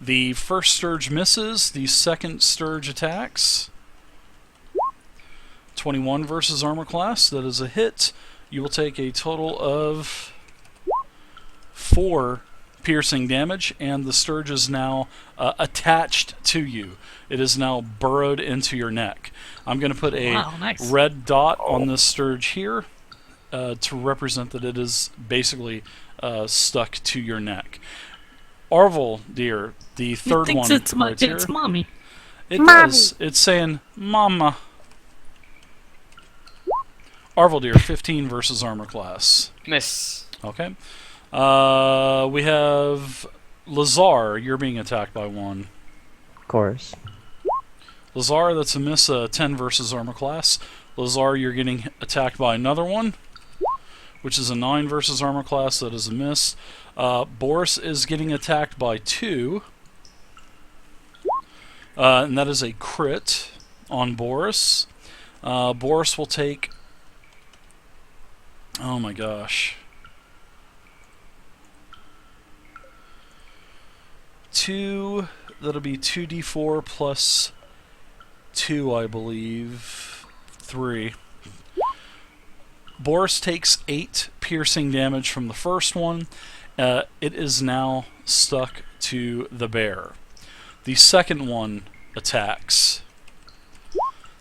The first stirge misses. The second stirge attacks. 21 versus armor class. That is a hit. You will take a total of 4 piercing damage, and the stirge is now attached to you. It is now burrowed into your neck. I'm going to put a red dot on this stirge here to represent that it is basically stuck to your neck. Arvel, dear, the third one. It's mommy. It does. It's saying, Mama. Arvel, dear, 15 versus armor class. Miss. Okay. We have Lazar. You're being attacked by one. Of course. Lazar, that's a miss. 10 versus armor class. Lazar, you're getting attacked by another one, which is a 9 versus armor class. That is a miss. Boris is getting attacked by 2, and that is a crit on Boris. Boris will take... Oh my gosh. 2, that'll be 2d4 plus 2, I believe. 3. Boris takes 8 piercing damage from the first one. It is now stuck to the bear. The second one attacks.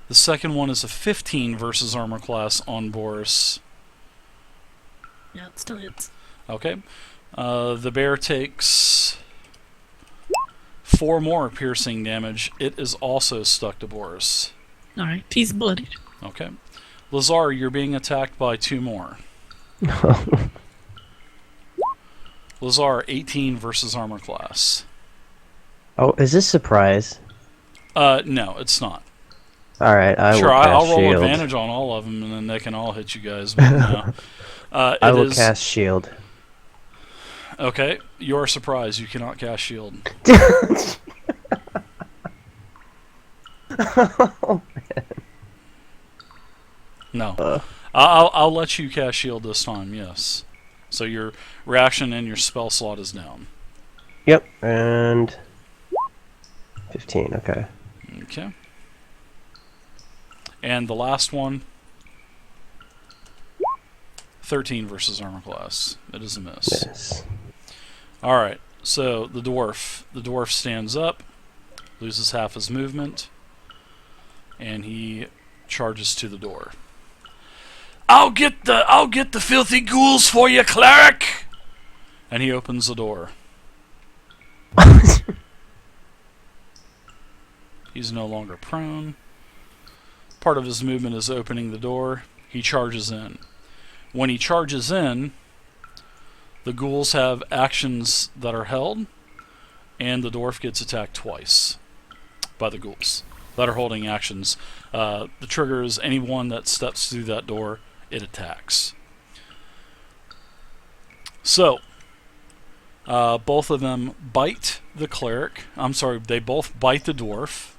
The second one is a 15 versus armor class on Boris. Yeah, it still hits. Okay. The bear takes 4 more piercing damage. It is also stuck to Boris. Alright, he's bloodied. Okay. Lazar, you're being attacked by 2 more. Lazar, 18 versus armor class. Oh, is this surprise? No, it's not. Alright, I'll roll shield. advantage on all of them, and then they can all hit you guys. But no. I will cast shield. Okay, you're surprised. You cannot cast shield. Oh, man. No. I'll let you cast shield this time, yes. So your reaction and your spell slot is down. Yep, and 15, okay. Okay. And the last one, 13 versus armor class. It is a miss. Yes. Alright, so the dwarf. The dwarf stands up, loses half his movement, and he charges to the door. I'll get the filthy ghouls for you, cleric! And he opens the door. He's no longer prone. Part of his movement is opening the door. He charges in. When he charges in, the ghouls have actions that are held, and the dwarf gets attacked twice by the ghouls that are holding actions. The trigger is anyone that steps through that door, it attacks. So, both of them bite the cleric. I'm sorry, they both bite the dwarf.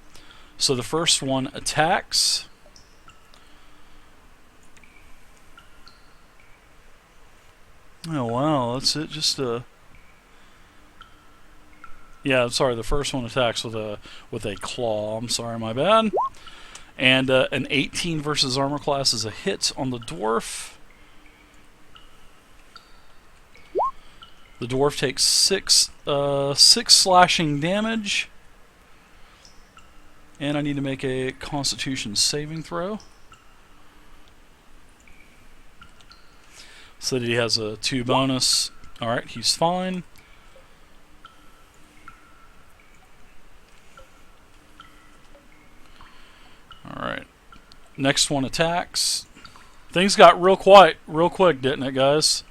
So the first one attacks. Oh wow, that's it. Just yeah, I'm sorry. The first one attacks with a claw. I'm sorry, my bad. And an 18 versus armor class is a hit on the dwarf. The dwarf takes 6 slashing damage, and I need to make a Constitution saving throw. So that he has a 2 bonus. Alright, he's fine. Alright. Next one attacks. Things got real quiet real quick, didn't it, guys?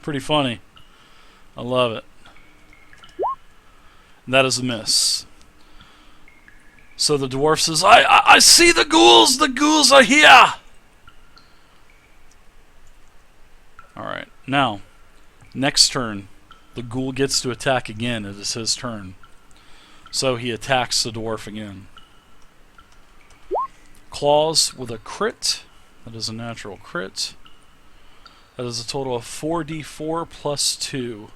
Pretty funny. I love it. And that is a miss. So the dwarf says, I see the ghouls! The ghouls are here! Alright, now, next turn, the ghoul gets to attack again. It is his turn. So he attacks the dwarf again. Claws with a crit. That is a natural crit. That is a total of 4d4 plus 2.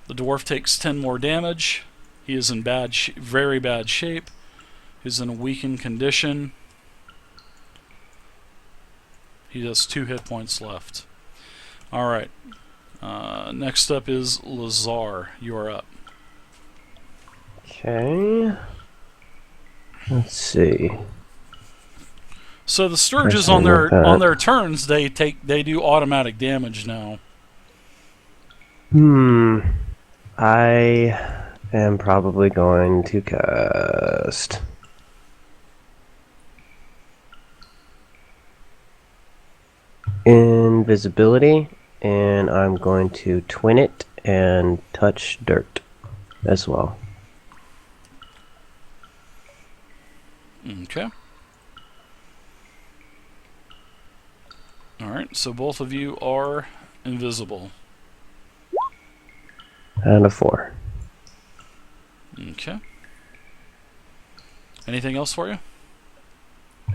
The dwarf takes 10 more damage. He is in very bad shape. He's in a weakened condition. He has 2 hit points left. Alright. Next up is Lazar. You are up. Okay. Let's see. So the Stirges on their turns, they do automatic damage now. I am probably going to cast invisibility, and I'm going to twin it and touch dirt as well. Okay. Alright, so both of you are invisible. And a 4. Okay. Anything else for you?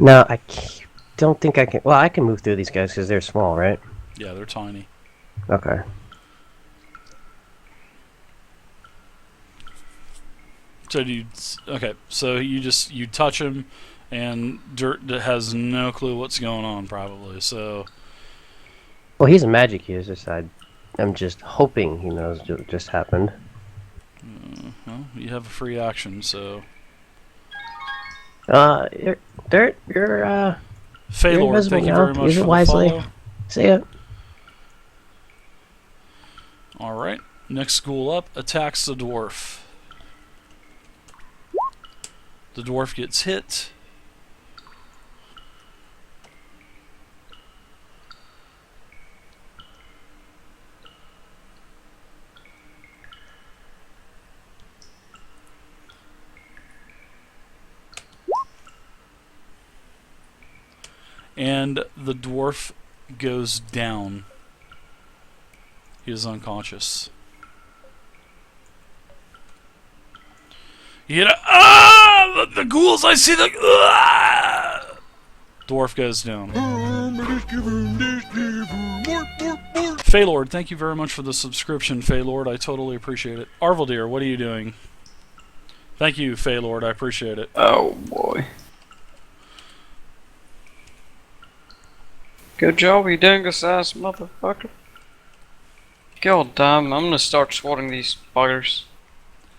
No, don't think I can. Well, I can move through these guys because they're small, right? Yeah, they're tiny. Okay. So you touch him, and dirt has no clue what's going on, probably. So. Well, he's a magic user, so I'm just hoping he knows what just happened. Well, you have a free action, so. Dirt, Phalor, thank you very much Use for it the wisely. follow. See ya. Alright, next ghoul up attacks the dwarf. The dwarf gets hit. And the dwarf goes down. He is unconscious. You hear the ghouls! I see the dwarf goes down. Phalord, thank you very much for the subscription, Phalord. I totally appreciate it. Arvaldir, what are you doing? Thank you, Phalord. I appreciate it. Oh boy. Good job, you dingus ass motherfucker. God damn, I'm gonna start swatting these buggers.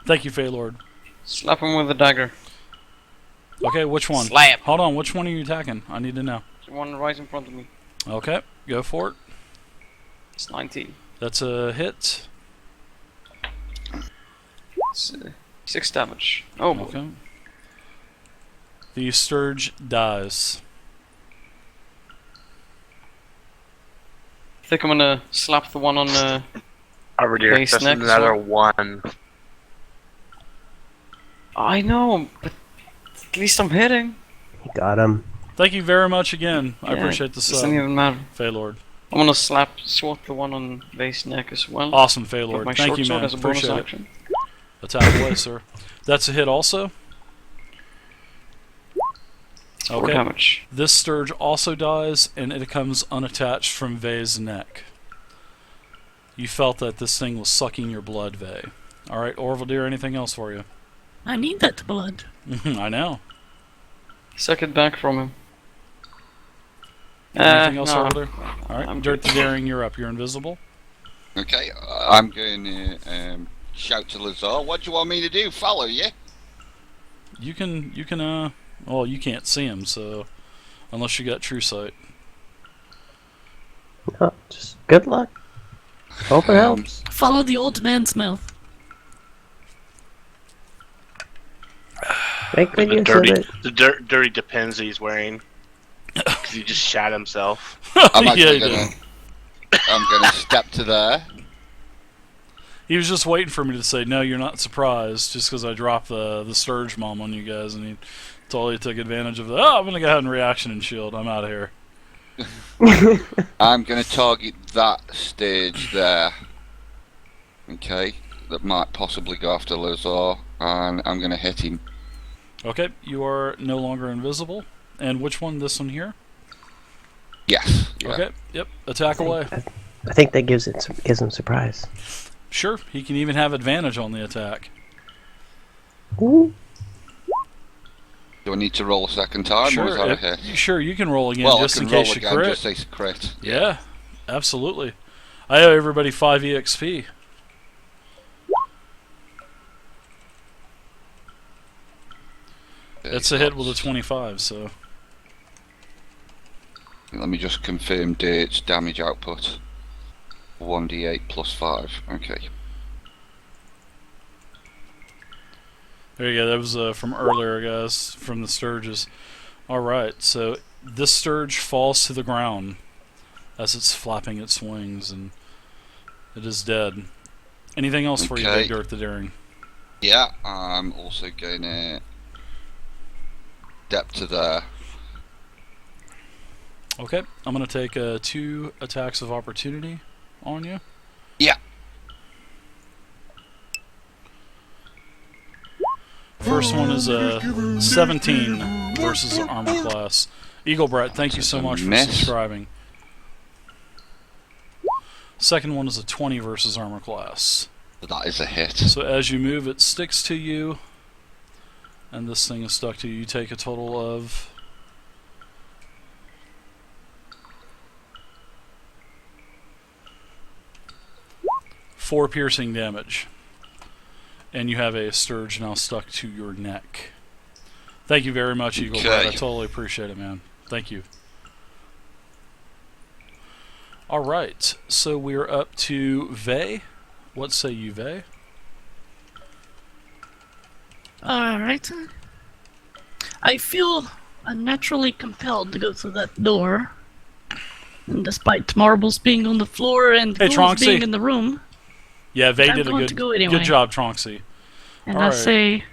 Thank you, Phalord. Slap him with a dagger. Okay, which one? Slap. Hold on, which one are you attacking? I need to know. The one right in front of me. Okay, go for it. It's 19. That's a hit. It's 6 damage. Oh boy. Okay. The Stirge dies. I think I'm gonna slap the one on the Over there, base that's neck as another well. one. I know, but at least I'm hitting. He got him. Thank you very much again. I Yeah, appreciate the doesn't sub, even matter. Phalord. I'm gonna swat the one on base neck as well. Awesome, With Phalord. my Thank short you, sword man. as a bonus Appreciate it. action. Attack away, sir. That's a hit also. 4 Okay. damage. This Stirge also dies, and it comes unattached from Vay's neck. You felt that this thing was sucking your blood, Vay. Alright, Orvaldir, anything else for you? I need that blood. I know. Suck it back from him. Anything else, no. Orvaldir? Alright, I'm Dirt good. the Daring, you're up. You're invisible. Okay, I'm going to shout to Lazar. What do you want me to do? Follow you? You can, well, you can't see him, so, unless you got true sight. No, just good luck. Hope it helps. Follow the old man's mouth. Make good The use dirty, of it. the dirty depends he's wearing. Because he just shot himself. I'm Yeah, actually he gonna. did. I'm gonna step to there. He was just waiting for me to say, no, you're not surprised, just because I dropped the Stirge bomb on you guys, and he totally took advantage of that. Oh, I'm going to go ahead and reaction and shield. I'm out of here. I'm gonna target that stage there. Okay, that might possibly go after Lazar, and I'm gonna hit him. Okay, you are no longer invisible. And which one? This one here? Yes. Yeah. Okay, yep. Attack away. I think that gives him surprise. Sure, he can even have advantage on the attack. Ooh. Do I need to roll a second time, or is that a hit? Sure, you can roll again Well, just I in can roll case you again, crit. just say crit. Yeah, absolutely. I owe everybody 5 EXP. It's a hit with a 25, so... Let me just confirm dates, damage output. 1d8 plus 5. Okay. There you go, that was from earlier, guys, from the stirges. Alright, so this stirge falls to the ground as it's flapping its wings, and it is dead. Anything else for you, Big Dirt the Daring? Yeah, I'm also going to step to there. Okay, I'm going to take 2 attacks of opportunity on you. Yeah. First one is a 17 versus armor class. Eagle Brett, thank you so much for subscribing. Second one is a 20 versus armor class. That is a hit. So as you move, it sticks to you, and this thing is stuck to you. You take a total of 4 piercing damage. And you have a stirge now stuck to your neck. Thank you very much, Eagle Brett. I totally appreciate it, man. Thank you. Alright, so we're up to Vey. What say you, Vey? Alright. I feel unnaturally compelled to go through that door. And despite marbles being on the floor and Hey, ghouls Tronxy. being in the room, Yeah, Vey I'm did a going good, to go anyway. good job, Tronxy. and All I right. say,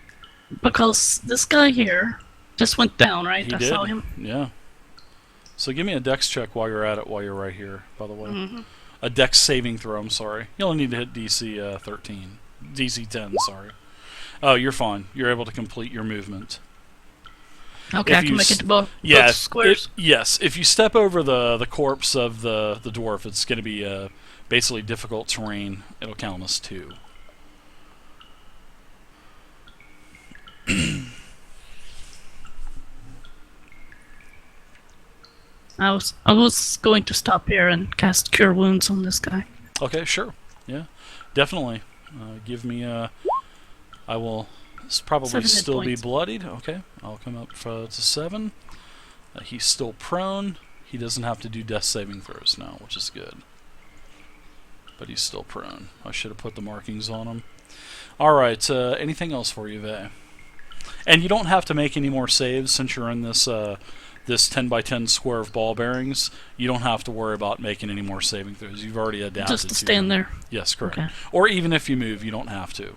because this guy here just went down, right? He I did. saw him. Yeah. So give me a dex check while you're at it, while you're right here, by the way. Mm-hmm. A dex saving throw, I'm sorry. You only need to hit DC 13. DC 10, sorry. Oh, you're fine. You're able to complete your movement. Okay, If I you can make s- it to both Yes, squares. yes. If you step over the corpse of the dwarf, it's going to be basically difficult terrain. It'll count as 2. I was going to stop here and cast Cure Wounds on this guy. Okay, sure. Yeah, definitely. Give me I will probably 7 hit still be points. bloodied. Okay, I'll come up to 7. He's still prone. He doesn't have to do death saving throws now, which is good. But he's still prone. I should have put the markings on him. Alright, anything else for you, Vey? And you don't have to make any more saves since you're in this this 10 by 10 square of ball bearings. You don't have to worry about making any more saving throws. You've already adapted Just to to stand them. there. Yes, correct. Okay. Or even if you move, you don't have to.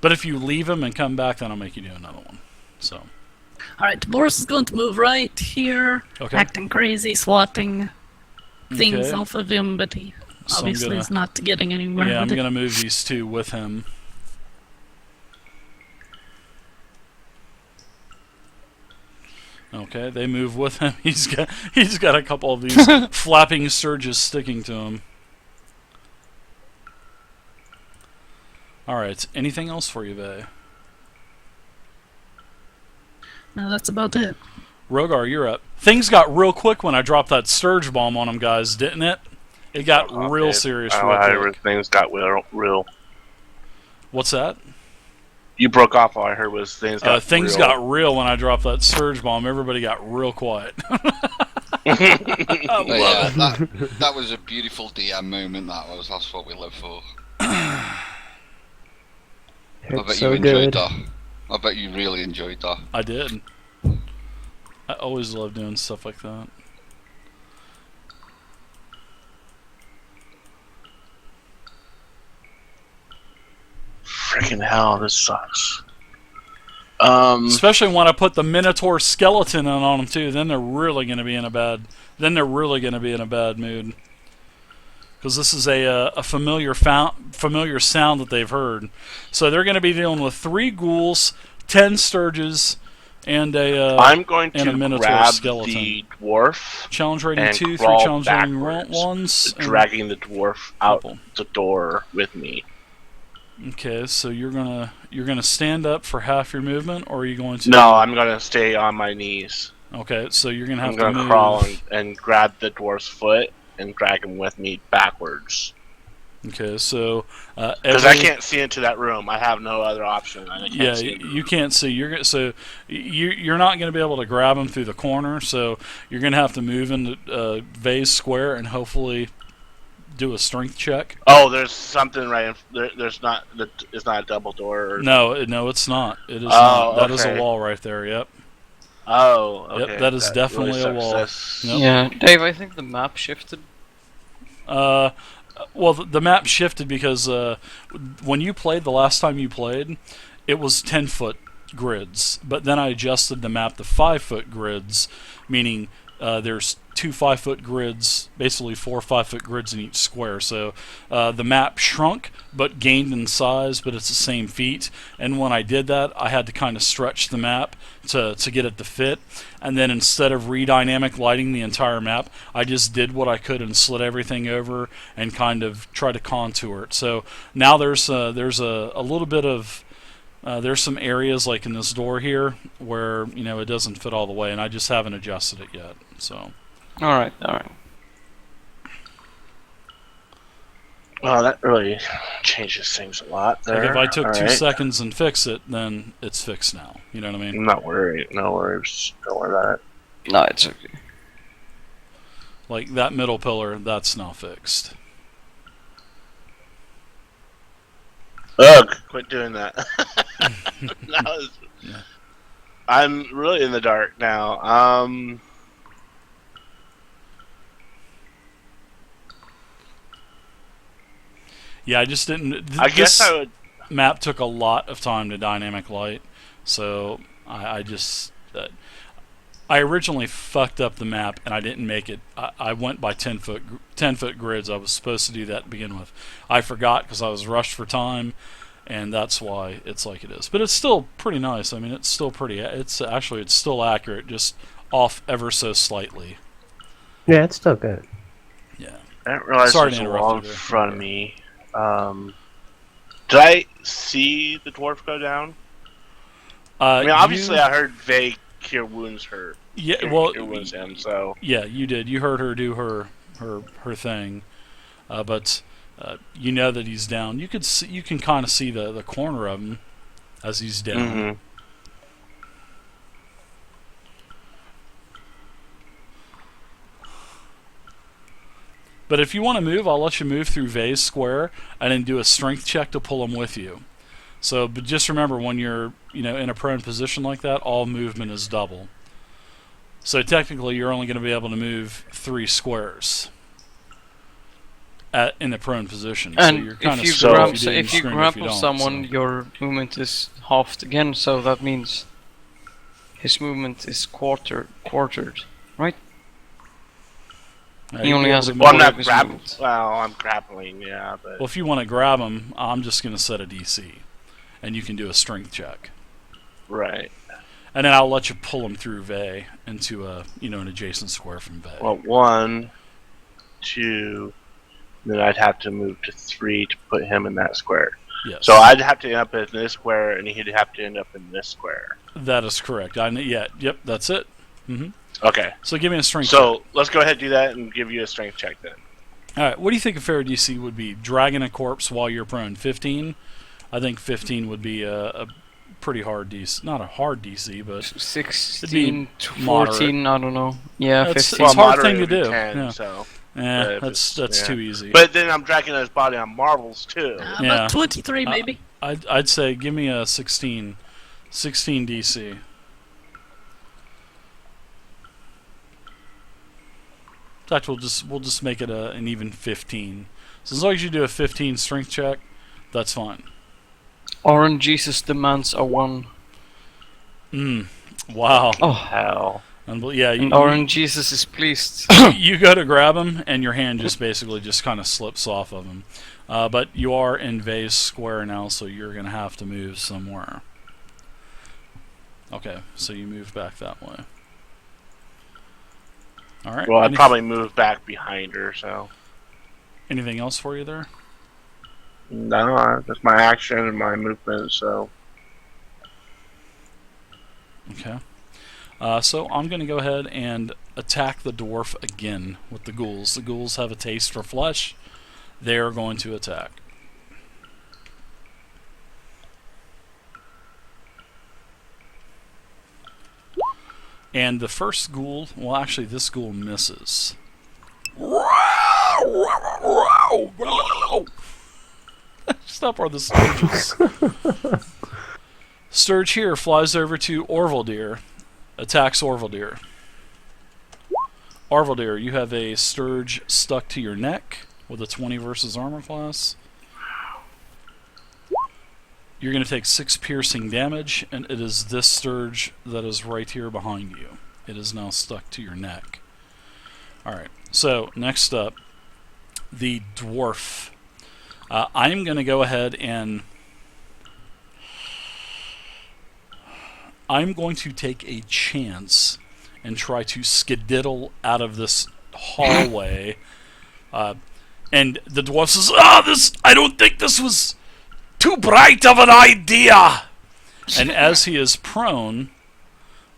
But if you leave him and come back, then I'll make you do another one. So, Alright, Boris is going to move right here, okay. acting crazy, swatting things Okay. off of him, but he So I'm obviously gonna- is not getting anywhere Yeah, I'm with it. going to move these 2 with him. Okay, they move with him. He's got a couple of these flapping stirges sticking to him. Alright, anything else for you, Vey? No, that's about it. Rogar, you're up. Things got real quick when I dropped that stirge bomb on them, guys, didn't it? It got real serious real quick. Things got real. What's that? You broke off. All I heard was things got Things real. got real when I dropped that stirge bomb. Everybody got real quiet. That was a beautiful DM moment. That's what we live for. I It's bet so you enjoyed good. that. I bet you really enjoyed that. I did. I always love doing stuff like that. Freaking hell, this sucks. Especially when I put the Minotaur skeleton in on them too. Then they're really going to be in a bad. Then they're really going to be in a bad mood. Because this is a familiar sound that they've heard. So they're going to be dealing with 3 ghouls, 10 stirges, And a I'm going and a to Minotaur grab skeleton. the dwarf challenge rating and 2, 3 crawl challenge rating backwards, 1s, and dragging the dwarf out couple. the door with me. Okay, so you're gonna stand up for half your movement, or are you going to? No, I'm gonna stay on my knees. Okay, so you're gonna have I'm to gonna move. crawl and grab the dwarf's foot and drag him with me backwards. Okay, so Because I can't see into that room. I have no other option. I can't Yeah, see into you can't see. You're not going to be able to grab him through the corner. So you're going to have to move into Vase Square and hopefully do a strength check. Oh, there's something right in there's not. It's not a double door. No, it's not. It is not. That is a okay. wall right there. Yep. Oh, okay. Yep, that is definitely a wall. Yep. Yeah, Dave, I think the map shifted. Well, the map shifted because when you played the last time you played, it was 10-foot grids. But then I adjusted the map to 5-foot grids, meaning there's 2 5-foot grids, basically 4 5-foot grids in each square. So the map shrunk but gained in size, but it's the same feet. And when I did that, I had to kind of stretch the map to get it to fit. And then instead of redynamic lighting the entire map, I just did what I could and slid everything over and kind of tried to contour it. So now there's a little bit of there's some areas like in this door here where it doesn't fit all the way, and I just haven't adjusted it yet. So. All right. Well, that really changes things a lot there. Like if I took All 2 right. seconds and fix it, then it's fixed now. You know what I mean? I'm not worried. No worries. Don't worry about it. No, it's okay. Like that middle pillar, that's now fixed. Ugh! Quit doing that. That was- Yeah. I'm really in the dark now. Yeah, I just didn't. I guess this I would. map took a lot of time to dynamic light, so I just. I originally fucked up the map and I didn't make it. I went by 10-foot grids. I was supposed to do that to begin with. I forgot because I was rushed for time, and that's why it's like it is. But it's still pretty nice. I mean, it's still pretty. It's still accurate, just off ever so slightly. Yeah, it's still good. Yeah. I didn't realize Sorry there to was a interrupt wall you in there. front of me. Did I see the dwarf go down? I mean, obviously, I heard Vay cure wounds hurt. Yeah. Well. Cure wounds him. So Yeah, you did. You heard her do her thing, but you know that he's down. You can kind of see the corner of him as he's down. Mhm. But if you want to move, I'll let you move through Vase Square and then do a strength check to pull him with you. So, but just remember when you're in a prone position like that, all movement is double. So technically, you're only going to be able to move 3 squares in the prone position. So And you're kind if you slow grab, if you if you grapple someone, your movement is halved again. So that means his movement is quartered, right? He only has a Well, I'm quarter not of his grappling. movement. Well, I'm grappling. Yeah, but Well, if you want to grab him, I'm just going to set a DC, and you can do a strength check. right. And then I'll let you pull him through Vay into an adjacent square from Vay. Well, 1, 2. Then I'd have to move to 3 to put him in that square. Yes. So I'd have to end up in this square, and he'd have to end up in this square. That is correct. Yep, that's it. Okay. So give me a strength check. So let's go ahead and do that and give you a strength check then. All right, what do you think a fair DC would be? Dragging a corpse while you're prone. 15? I think 15 would be a pretty hard DC. Not a hard DC, but 16 to moderate. 14, I don't know. Yeah, It's 15. a hard moderate thing to would be do. 10, Yeah. So. if That's it's- yeah. too easy. But then I'm dragging his body on marbles too. Yeah. About 23, maybe. I'd say give me a 16 DC. In fact, we'll just make it an even 15. So as long as you do a 15 strength check, that's fine. Orange Jesus demands a 1. Wow. Oh, Hell. Yeah, and Orange Jesus is pleased. you go to grab him, and your hand just basically just kind of slips off of him. But you are in Vase Square now, so you're going to have to move somewhere. Okay, so you move back that way. All right. Well, I'd probably move back behind her, so. Anything else for you there? No, that's my action and my movement, so. Okay. So I'm going to go ahead and attack the dwarf again with the ghouls. The ghouls have a taste for flesh. They are going to attack. And the first ghoul, well, actually, this ghoul misses. Stop are the stirges. Stirge here flies over to Orvaldir, attacks Orvaldir. Orvaldir, you have a stirge stuck to your neck with a 20 versus armor class. You're going to take 6 piercing damage, and it is this stirge that is right here behind you. It is now stuck to your neck. Alright, so next up, the dwarf. I'm going to go ahead and I'm going to take a chance and try to skedaddle out of this hallway. And the dwarf says, I don't think this was too bright of an idea! And as he is prone,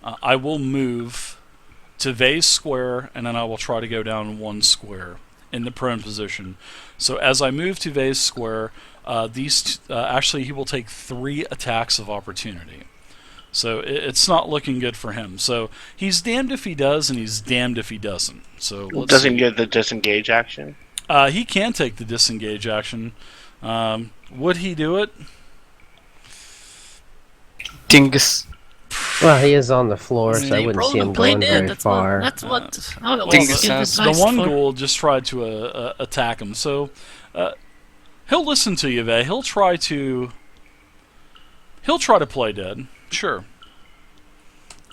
I will move to Vase Square, and then I will try to go down 1 square in the prone position. So as I move to Vase Square, actually he will take 3 attacks of opportunity. So it's not looking good for him. So he's damned if he does, and he's damned if he doesn't. So doesn't get the disengage action? He can take the disengage action. Would he do it? Dingus. Well, he is on the floor, so I They wouldn't roll see and him play going dead. very That's far. what I always Dingus give says advice The one for. ghoul just tried to attack him. So he'll listen to you, Vay. He'll try to play dead. Sure.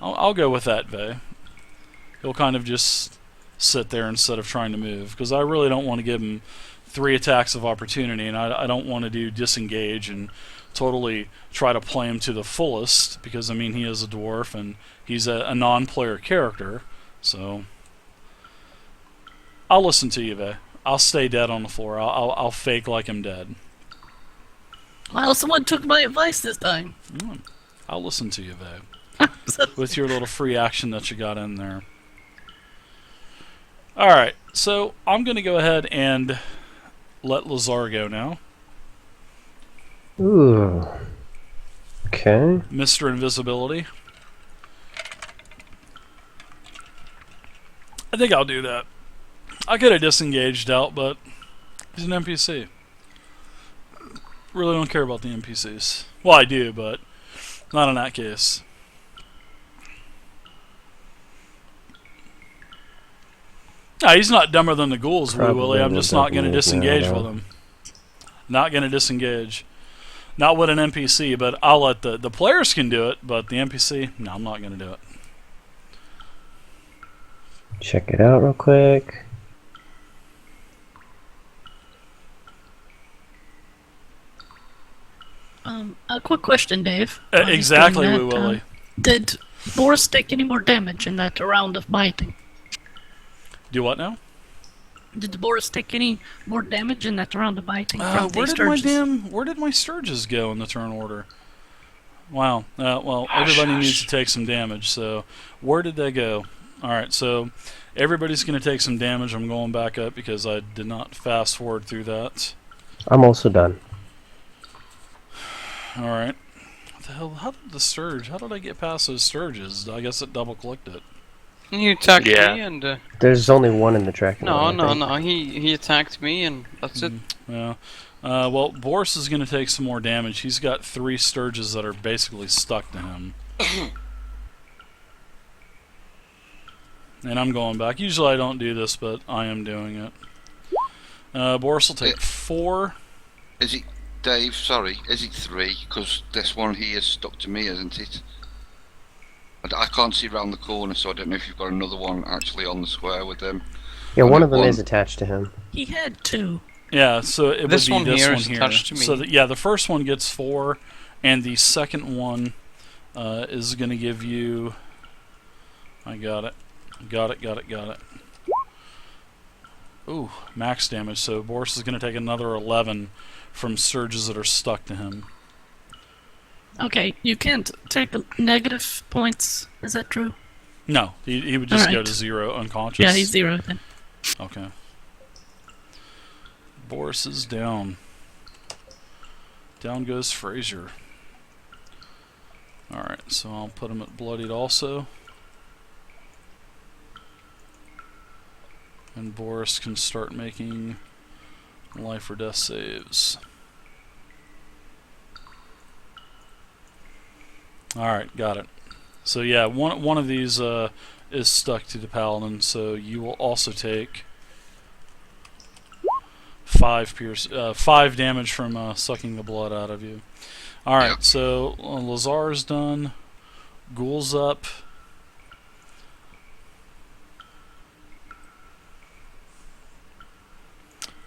I'll go with that, Vay. He'll kind of just sit there instead of trying to move, because I really don't want to give him 3 attacks of opportunity, and I don't want to do disengage and totally try to play him to the fullest, because I mean he is a dwarf and he's a non-player character. So I'll listen to you, Vay. I'll stay dead on the floor. I'll fake like I'm dead. Well, someone took my advice this time. I'll listen to you, Vay. With your little free action that you got in there. Alright, so I'm going to go ahead and let Lazar go now. Ooh. Okay. Mr. Invisibility. I think I'll do that. I could have disengaged out, but he's an NPC. Really don't care about the NPCs. Well, I do, but not in that case. No, he's not dumber than the ghouls, Wee Willie. I'm just not going to disengage with him. Not going to disengage. Not with an NPC, but I'll let the players can do it, but the NPC, no, I'm not going to do it. Check it out real quick. A quick question, Dave. Exactly, Wee Willie. Did Boris take any more damage in that round of biting? Do what now? Did Boris take any more damage in that round of biting from Where the did my stirges? where did my stirges go in the turn order? Wow. Well, everybody needs to take some damage. So, where did they go? All right. So, everybody's going to take some damage. I'm going back up because I did not fast forward through that. I'm also done. All right. What the hell? How did the stirge? How did I get past those stirges? I guess it double clicked it. You attacked me Yeah. and... There's only one in the tracking. No. He attacked me and that's it. Yeah. Well, Boris is going to take some more damage. He's got 3 stirges that are basically stuck to him. And I'm going back. Usually I don't do this, but I am doing it. Boris will take 4. Is it, Dave, sorry, is it 3? Because this one here is stuck to me, isn't it? I can't see around the corner, so I don't know if you've got another one actually on the square with them. Yeah, one of them is attached to him. He had 2. Yeah, so it This would be one this here one is here. attached to me. So yeah, the first one gets 4, and the second one is going to give you... I got it. Got it. Ooh, max damage. So Boris is going to take another 11 from stirges that are stuck to him. Okay, you can't take negative points. Is that true? No, he would just go Alright. to 0 unconscious. Yeah, he's 0 then. Okay. Boris is down. Down goes Fraser. Alright, so I'll put him at bloodied also. And Boris can start making life or death saves. Alright, got it. So yeah, one of these is stuck to the paladin, so you will also take 5 damage from sucking the blood out of you. Alright, Yep. so Lazar's done. Ghoul's up.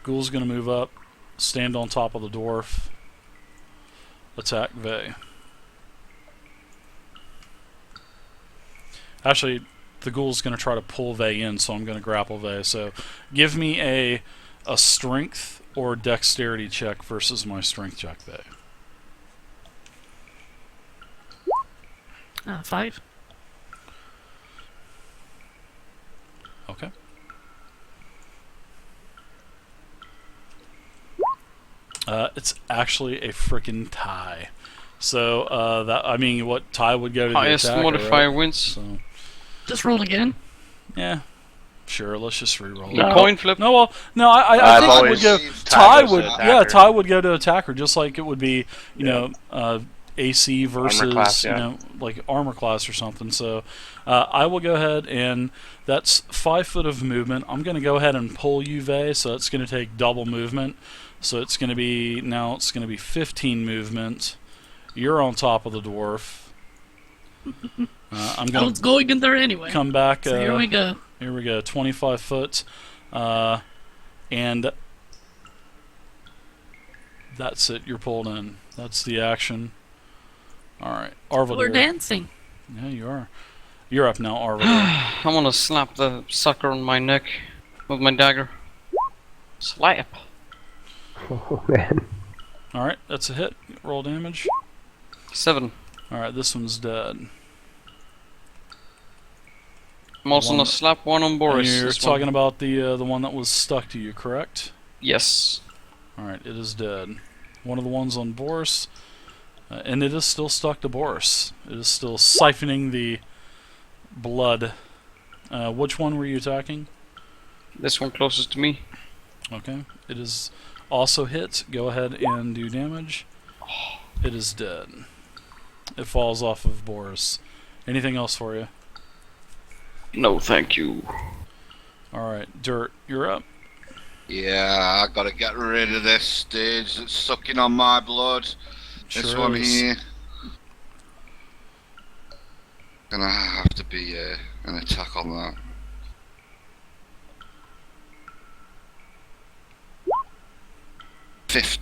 Ghoul's gonna move up, stand on top of the dwarf, attack Vey. Actually, the Ghoul's gonna try to pull Vey in, so I'm gonna grapple Vey. So give me a strength or dexterity check versus my strength check, Vey. 5. Okay. It's actually a frickin' tie. So that, I mean, what tie would go to the Highest attacker, modifier right? wins. So Just roll again. yeah, sure. Let's just re-roll. No. it. Coin flip. No, well, no. I I've think it would always go. Tie Tie goes to would, attacker. yeah, tie would go to attacker, just like it would be, you Yeah. know, AC versus, class, yeah. you know, like armor class or something. So I will go ahead and that's 5 foot of movement. I'm going to go ahead and pull you, Vey, so it's going to take double movement. So it's going to be, now it's going to be 15 movement. You're on top of the dwarf. I'm I going was to going in there anyway. come back. So here we go. Here we go, 25 foot. And that's it, you're pulled in. That's the action. Alright, Arvadir. We're dancing. Yeah, you are. You're up now, Arvadir. I'm gonna slap the sucker on my neck with my dagger. Slap. Oh man. Alright, that's a hit. Roll damage. 7. Alright, this one's dead. I'm also One- gonna slap one on Boris. And you're this talking one. about the one that was stuck to you, correct? Yes. Alright, it is dead. One of the ones on Boris, and it is still stuck to Boris. It is still siphoning the blood. Which one were you attacking? This one closest to me. Okay, it is also hit. Go ahead and do damage. It is dead. It falls off of Boris. Anything else for you? No, thank you. Alright, Dirt, you're up. Yeah, I gotta get rid of this stage that's sucking on my blood. This Sure one is. here. Gonna have to be an attack on that. 50.